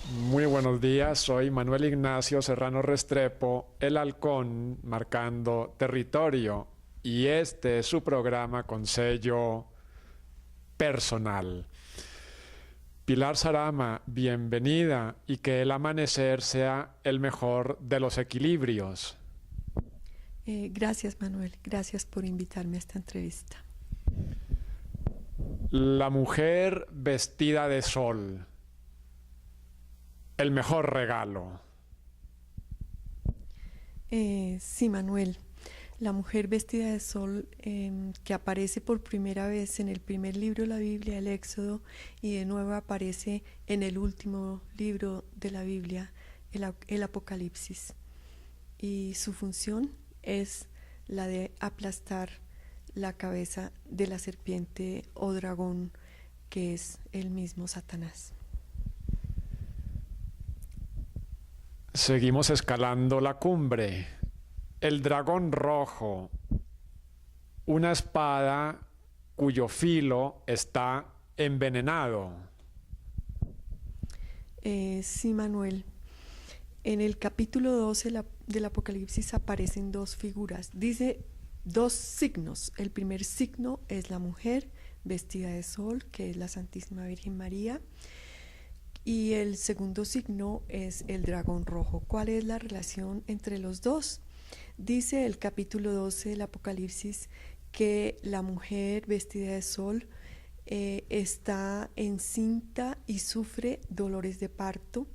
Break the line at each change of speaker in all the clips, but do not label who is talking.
Muy buenos días, soy Manuel Ignacio Serrano Restrepo, el Halcón marcando territorio, y este es su programa con sello personal. Pilar Sarama, bienvenida y que el amanecer sea el mejor de los equilibrios.
Gracias, Manuel. Gracias por invitarme a esta entrevista.
La mujer vestida de sol, el mejor regalo.
Sí, Manuel. La mujer vestida de sol que aparece por primera vez en el primer libro de la Biblia, el Éxodo, y de nuevo aparece en el último libro de la Biblia, el Apocalipsis. Y su función es la de aplastar la cabeza de la serpiente o dragón, que es el mismo Satanás.
Seguimos escalando la cumbre. El dragón rojo, una espada cuyo filo está envenenado.
Sí, Manuel. En el capítulo 12 del Apocalipsis aparecen dos figuras. Dice dos signos. El primer signo es la mujer vestida de sol, que es la Santísima Virgen María. Y el segundo signo es el dragón rojo. ¿Cuál es la relación entre los dos? Dice el capítulo 12 del Apocalipsis que la mujer vestida de sol está encinta y sufre dolores de parto,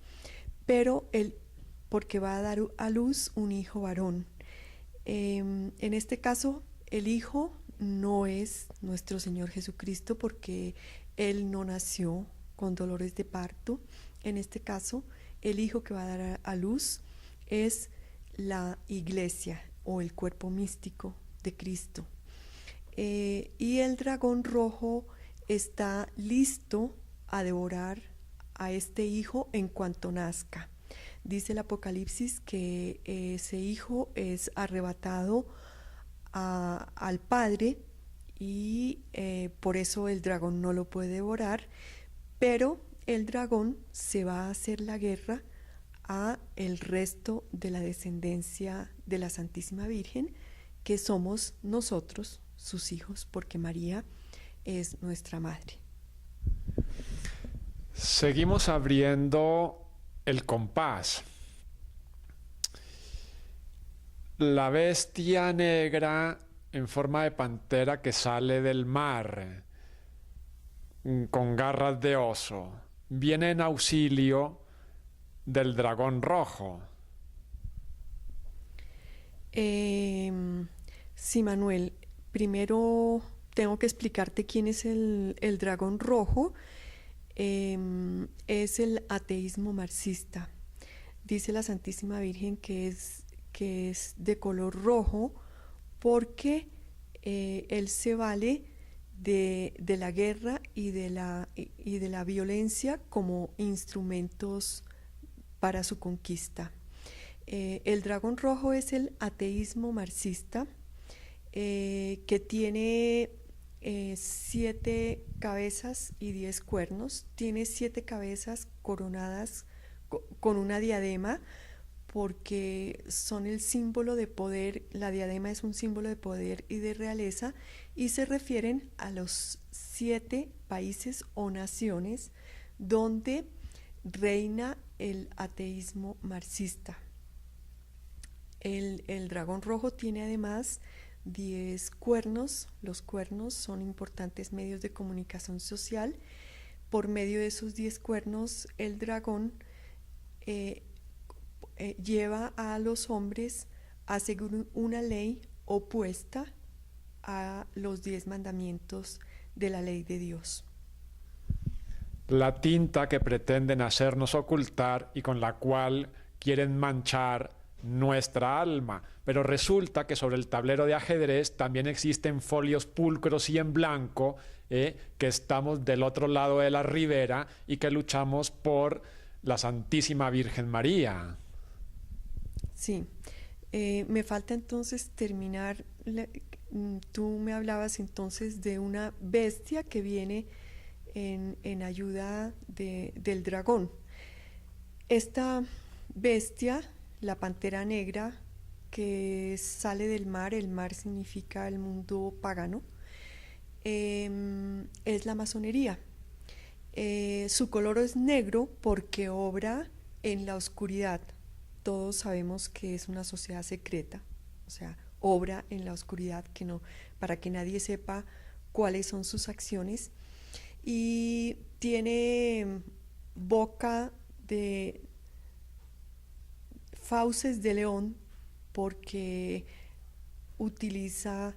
pero porque va a dar a luz un hijo varón. En este caso, el hijo no es nuestro Señor Jesucristo porque Él no nació con dolores de parto. En este caso, el hijo que va a dar a luz es la iglesia o el cuerpo místico de Cristo. Y el dragón rojo está listo a devorar a este hijo en cuanto nazca. Dice el Apocalipsis que ese hijo es arrebatado al Padre y por eso el dragón no lo puede devorar, pero el dragón se va a hacer la guerra a el resto de la descendencia de la Santísima Virgen, que somos nosotros, sus hijos, porque María es nuestra madre.
Seguimos abriendo el compás. La bestia negra en forma de pantera que sale del mar con garras de oso viene en auxilio del dragón rojo.
Sí, Manuel, primero tengo que explicarte quién es el dragón rojo. Es el ateísmo marxista. Dice la Santísima Virgen que es de color rojo porque él se vale de la guerra y de la violencia como instrumentos para su conquista. El dragón rojo es el ateísmo marxista, que tiene 7 cabezas y 10 cuernos. Tiene 7 cabezas coronadas con una diadema porque son el símbolo de poder. La diadema es un símbolo de poder y de realeza y se refieren a los 7 países o naciones donde reina el ateísmo marxista. El dragón rojo tiene además 10 cuernos. Los cuernos son importantes medios de comunicación social. Por medio de esos 10 cuernos, el dragón lleva a los hombres a seguir una ley opuesta a los 10 mandamientos de la ley de Dios.
La tinta que pretenden hacernos ocultar y con la cual quieren manchar nuestra alma. Pero resulta que sobre el tablero de ajedrez también existen folios pulcros y en blanco, que estamos del otro lado de la ribera y que luchamos por la Santísima Virgen María.
Sí, me falta entonces terminar. Tú me hablabas entonces de una bestia que viene en ayuda del dragón. Esta bestia, la pantera negra, que sale del mar, el mar significa el mundo pagano, es la masonería. Su color es negro porque obra en la oscuridad. Todos sabemos que es una sociedad secreta, o sea, obra en la oscuridad que no, para que nadie sepa cuáles son sus acciones. Y tiene boca de fauces de león porque utiliza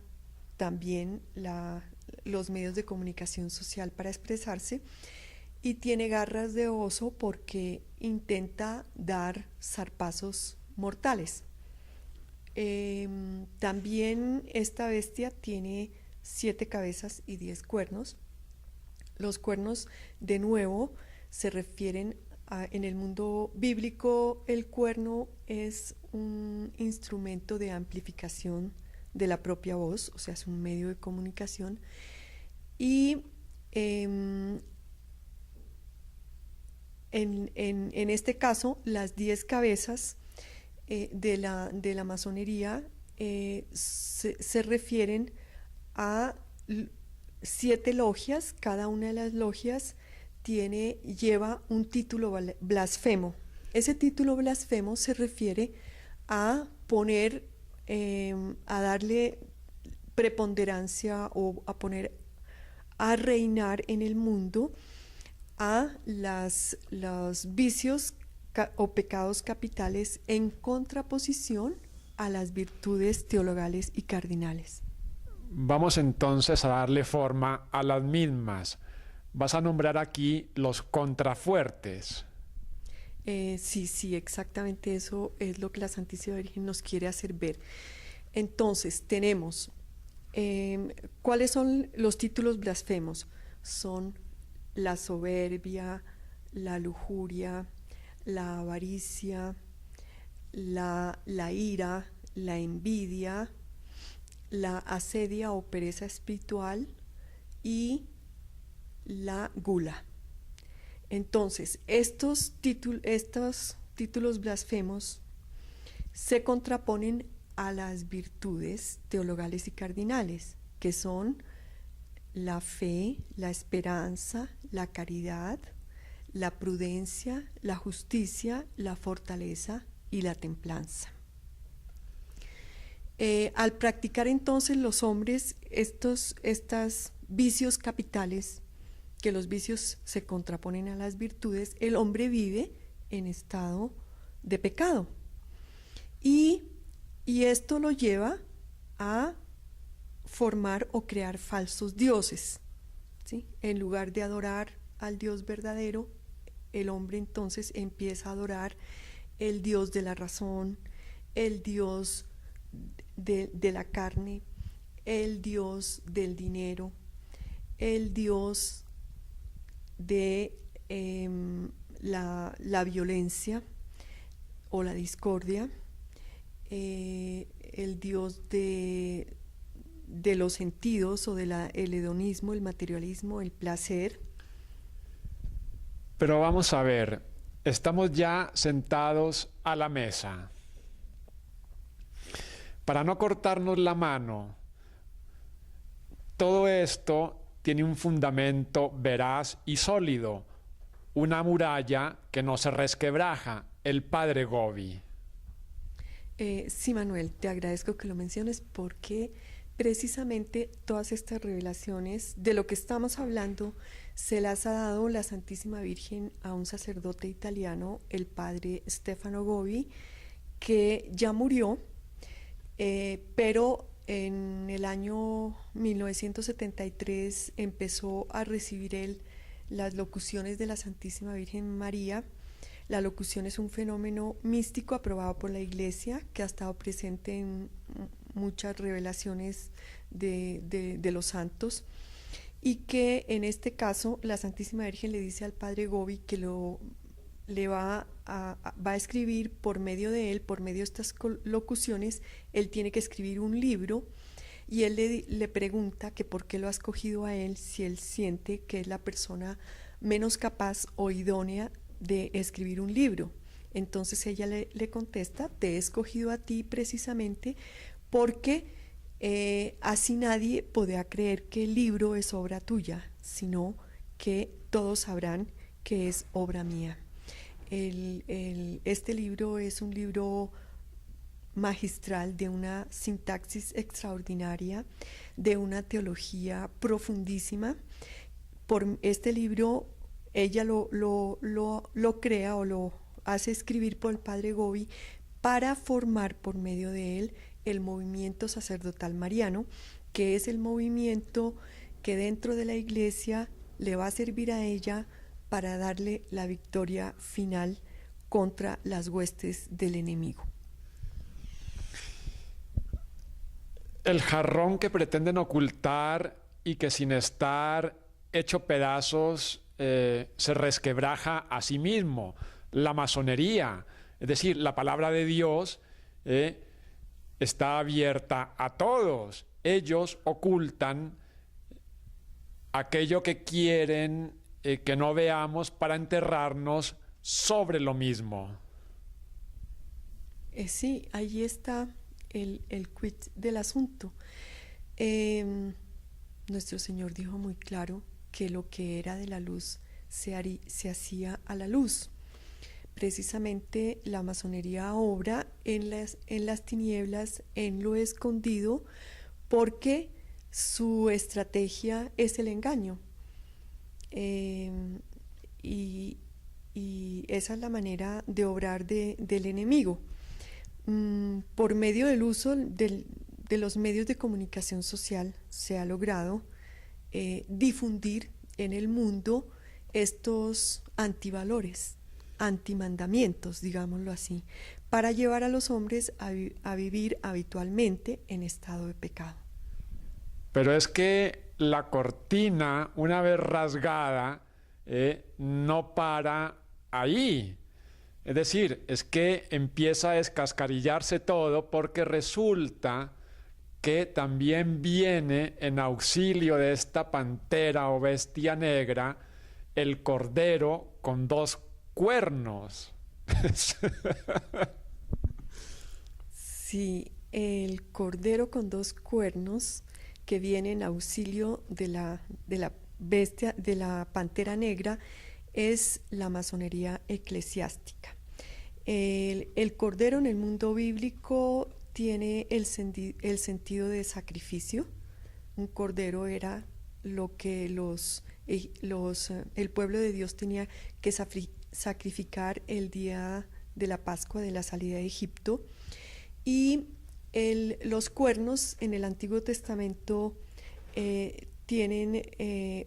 también los medios de comunicación social para expresarse, y tiene garras de oso porque intenta dar zarpazos mortales. También esta bestia tiene 7 cabezas y 10 cuernos. Los cuernos, de nuevo, se refieren en el mundo bíblico. El cuerno es un instrumento de amplificación de la propia voz, o sea, es un medio de comunicación. Y en este caso, las 10 cabezas de la masonería se refieren a 7 logias. Cada una de las logias lleva un título blasfemo. Ese título blasfemo se refiere a poner, a darle preponderancia o a reinar en el mundo a los vicios o pecados capitales en contraposición a las virtudes teologales y cardinales.
Vamos entonces a darle forma a las mismas. Vas a nombrar aquí los contrafuertes.
Sí, exactamente eso es lo que la Santísima Virgen nos quiere hacer ver. Entonces, tenemos, ¿cuáles son los títulos blasfemos? Son la soberbia, la lujuria, la avaricia, la ira, la envidia, la asedia o pereza espiritual y la gula. Entonces, estos títulos blasfemos se contraponen a las virtudes teologales y cardinales, que son la fe, la esperanza, la caridad, la prudencia, la justicia, la fortaleza y la templanza. Al practicar entonces los hombres estos vicios capitales, que los vicios se contraponen a las virtudes, el hombre vive en estado de pecado. Y esto lo lleva a formar o crear falsos dioses, ¿sí? En lugar de adorar al Dios verdadero, el hombre entonces empieza a adorar el Dios de la razón, el Dios de la carne, el Dios del dinero, el Dios de la violencia o la discordia, el Dios de los sentidos o el hedonismo, el materialismo, el placer.
Pero vamos a ver, estamos ya sentados a la mesa. Para no cortarnos la mano, todo esto tiene un fundamento veraz y sólido, una muralla que no se resquebraja, el Padre Gobi.
Sí, Manuel, te agradezco que lo menciones porque precisamente todas estas revelaciones de lo que estamos hablando se las ha dado la Santísima Virgen a un sacerdote italiano, el padre Stefano Gobi, que ya murió, pero en el año 1973 empezó a recibir él las locuciones de la Santísima Virgen María. La locución es un fenómeno místico aprobado por la Iglesia que ha estado presente en muchas revelaciones de los santos, y que en este caso la Santísima Virgen le dice al padre Gobi que le va a escribir por medio de él, por medio de estas locuciones. Él tiene que escribir un libro, y él le pregunta que por qué lo ha escogido a él si él siente que es la persona menos capaz o idónea de escribir un libro. Entonces ella le contesta, te he escogido a ti precisamente porque así nadie podrá creer que el libro es obra tuya, sino que todos sabrán que es obra mía. Este libro es un libro magistral, de una sintaxis extraordinaria, de una teología profundísima. Por este libro ella lo crea o lo hace escribir por el padre Gobi para formar por medio de él el movimiento sacerdotal mariano, que es el movimiento que dentro de la iglesia le va a servir a ella para darle la victoria final contra las huestes del enemigo.
El jarrón que pretenden ocultar y que sin estar hecho pedazos se resquebraja a sí mismo. La masonería, es decir, la palabra de Dios está abierta a todos. Ellos ocultan aquello que quieren que no veamos para enterrarnos sobre lo mismo.
Sí, ahí está el quid del asunto. Nuestro Señor dijo muy claro que lo que era de la luz se hacía a la luz. Precisamente la masonería obra en las tinieblas, en lo escondido, porque su estrategia es el engaño. Y esa es la manera de obrar del enemigo. Por medio del uso de los medios de comunicación social se ha logrado difundir en el mundo estos antivalores, antimandamientos, digámoslo así, para llevar a los hombres a vivir habitualmente en estado de pecado.
Pero es que la cortina, una vez rasgada, no para ahí. Es decir, es que empieza a descascarillarse todo, porque resulta que también viene en auxilio de esta pantera o bestia negra el cordero con 2 cuernos.
Sí, el cordero con 2 cuernos que viene en auxilio de la bestia, de la pantera negra, es la masonería eclesiástica. El cordero en el mundo bíblico tiene el sentido de sacrificio. Un cordero era lo que el pueblo de Dios tenía que sacrificar el día de la Pascua, de la salida de Egipto. Y los cuernos en el Antiguo Testamento tienen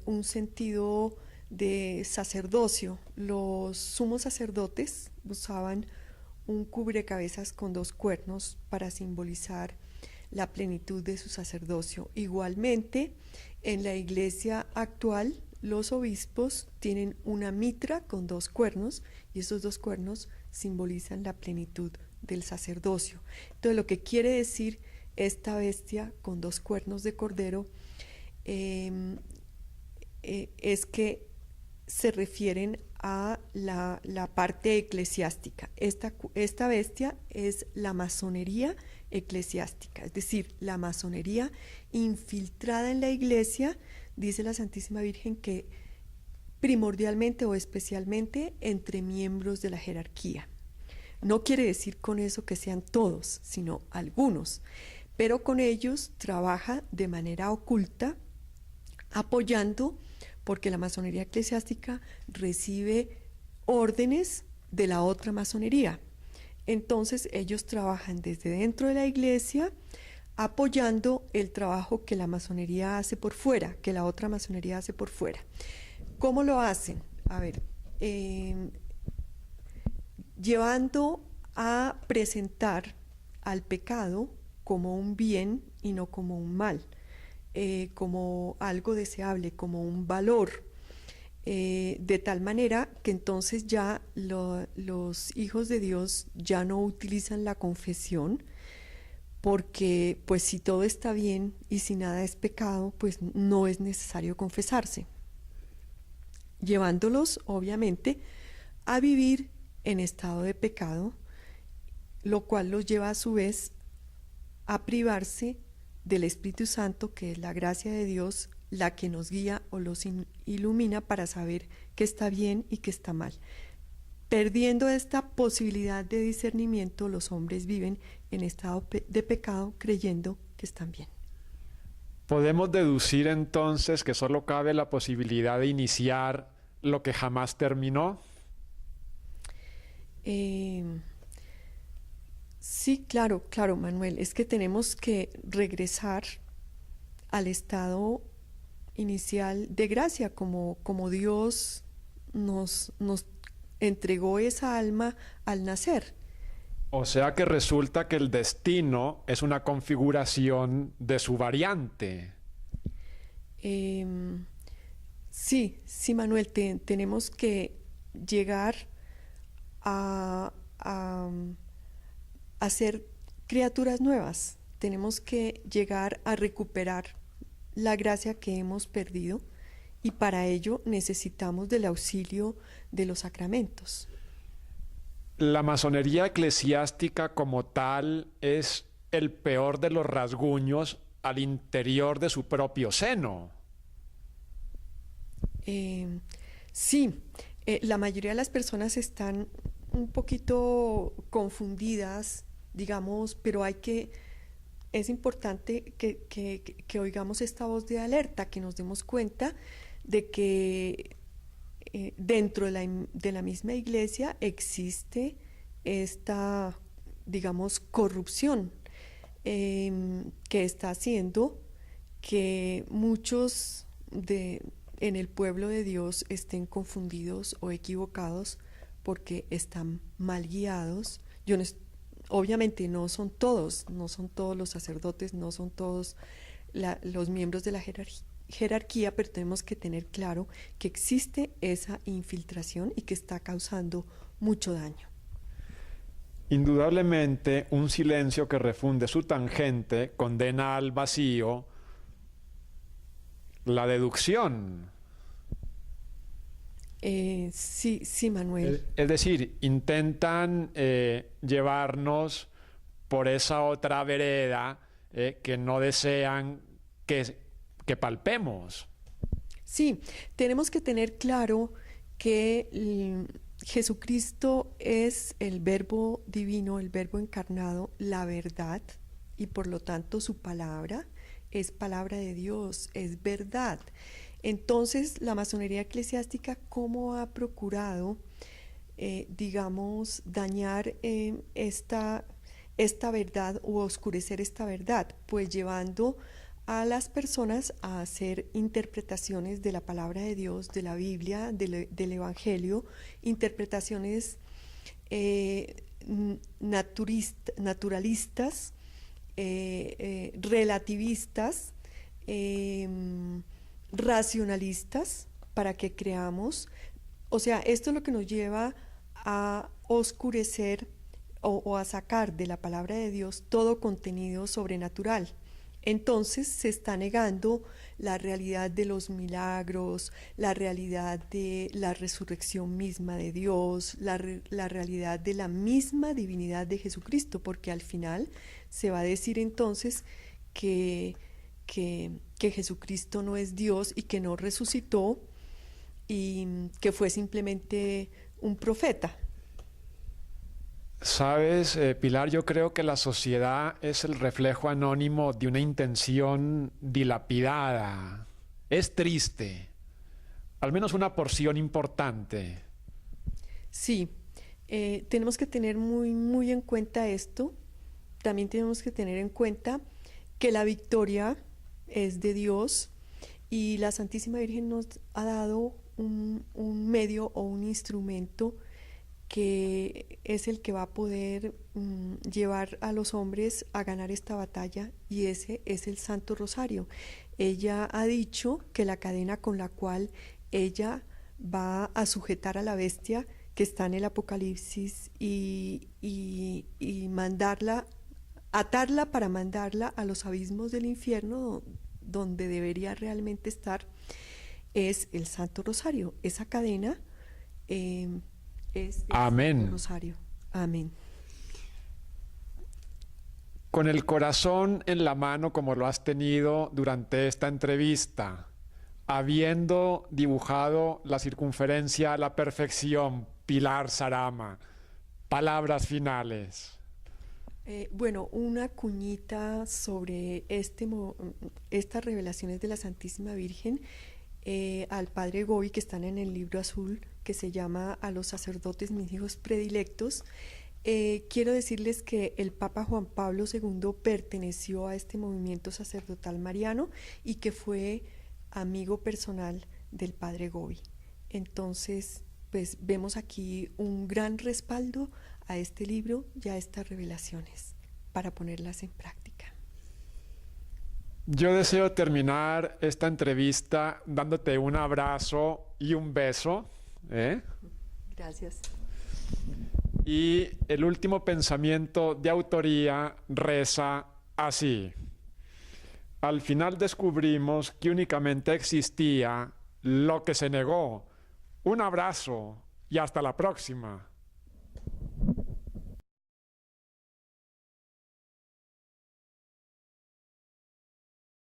un sentido de sacerdocio. Los sumos sacerdotes usaban un cubrecabezas con 2 cuernos para simbolizar la plenitud de su sacerdocio. Igualmente, en la iglesia actual, los obispos tienen una mitra con 2 cuernos, y esos 2 cuernos simbolizan la plenitud del sacerdocio. Entonces, lo que quiere decir esta bestia con 2 cuernos de cordero es que se refieren a la parte eclesiástica. Esta bestia es la masonería eclesiástica, es decir, la masonería infiltrada en la iglesia. Dice la Santísima Virgen que primordialmente o especialmente entre miembros de la jerarquía. No quiere decir con eso que sean todos, sino algunos, pero con ellos trabaja de manera oculta, apoyando, porque la masonería eclesiástica recibe órdenes de la otra masonería. Entonces ellos trabajan desde dentro de la iglesia, apoyando el trabajo que la masonería hace por fuera, que la otra masonería hace por fuera. ¿Cómo lo hacen? A ver, llevando a presentar al pecado como un bien y no como un mal, como algo deseable, como un valor, de tal manera que entonces ya los hijos de Dios ya no utilizan la confesión, porque pues si todo está bien y si nada es pecado, pues no es necesario confesarse, llevándolos obviamente a vivir en estado de pecado, lo cual los lleva a su vez a privarse del Espíritu Santo, que es la gracia de Dios, la que nos guía o los ilumina para saber qué está bien y qué está mal. Perdiendo esta posibilidad de discernimiento, los hombres viven en estado de pecado creyendo que están bien.
Podemos deducir entonces que solo cabe la posibilidad de iniciar lo que jamás terminó.
Sí, claro, Manuel. Es que tenemos que regresar al estado inicial de gracia, como Dios nos entregó esa alma al nacer.
O sea que resulta que el destino es una configuración de su variante.
Sí, Manuel, tenemos que llegar a ser criaturas nuevas. Tenemos que llegar a recuperar la gracia que hemos perdido y para ello necesitamos del auxilio de los sacramentos.
La masonería eclesiástica como tal es el peor de los rasguños al interior de su propio seno.
Sí, la mayoría de las personas están un poquito confundidas, digamos, pero es importante que oigamos esta voz de alerta, que nos demos cuenta de que dentro de la misma iglesia existe esta, digamos, corrupción que está haciendo que muchos en el pueblo de Dios estén confundidos o equivocados porque están mal guiados. Obviamente no son todos los sacerdotes, no son todos los miembros de la jerarquía, pero tenemos que tener claro que existe esa infiltración y que está causando mucho daño.
Indudablemente, un silencio que refunde su tangente condena al vacío la deducción.
Sí, Manuel.
Es decir, intentan llevarnos por esa otra vereda que no desean que palpemos.
Sí, tenemos que tener claro que Jesucristo es el Verbo divino, el Verbo encarnado, la verdad, y por lo tanto su palabra es palabra de Dios, es verdad. Entonces, la masonería eclesiástica, ¿cómo ha procurado, digamos, dañar esta verdad o oscurecer esta verdad? Pues llevando a las personas a hacer interpretaciones de la palabra de Dios, de la Biblia, del Evangelio, interpretaciones naturalistas, relativistas, racionalistas, para que creamos. O sea, esto es lo que nos lleva a oscurecer o a sacar de la palabra de Dios todo contenido sobrenatural. Entonces se está negando la realidad de los milagros, la realidad de la resurrección misma de Dios, la realidad de la misma divinidad de Jesucristo, porque al final se va a decir entonces que Jesucristo no es Dios y que no resucitó y que fue simplemente un profeta.
Sabes, Pilar, yo creo que la sociedad es el reflejo anónimo de una intención dilapidada. Es triste, al menos una porción importante.
Sí, tenemos que tener muy en cuenta esto. También tenemos que tener en cuenta que la victoria es de Dios y la Santísima Virgen nos ha dado un medio o un instrumento que es el que va a poder llevar a los hombres a ganar esta batalla, y ese es el Santo Rosario. Ella ha dicho que la cadena con la cual ella va a sujetar a la bestia que está en el Apocalipsis y mandarla, atarla para mandarla a los abismos del infierno donde debería realmente estar, es el Santo Rosario. Esa cadena es el
Amén.
Santo Rosario. Amén.
Con el corazón en la mano como lo has tenido durante esta entrevista, habiendo dibujado la circunferencia a la perfección, Pilar Sarama, palabras finales.
Bueno, una cuñita sobre estas revelaciones de la Santísima Virgen al Padre Gobi, que están en el libro azul, que se llama A los sacerdotes, mis hijos predilectos. Quiero decirles que el Papa Juan Pablo II perteneció a este movimiento sacerdotal mariano y que fue amigo personal del Padre Gobi. Entonces, pues vemos aquí un gran respaldo a este libro y a estas revelaciones para ponerlas en práctica.
Yo deseo terminar esta entrevista dándote un abrazo y un beso.
Gracias.
Y el último pensamiento de autoría reza así. Al final descubrimos que únicamente existía lo que se negó. Un abrazo y hasta la próxima.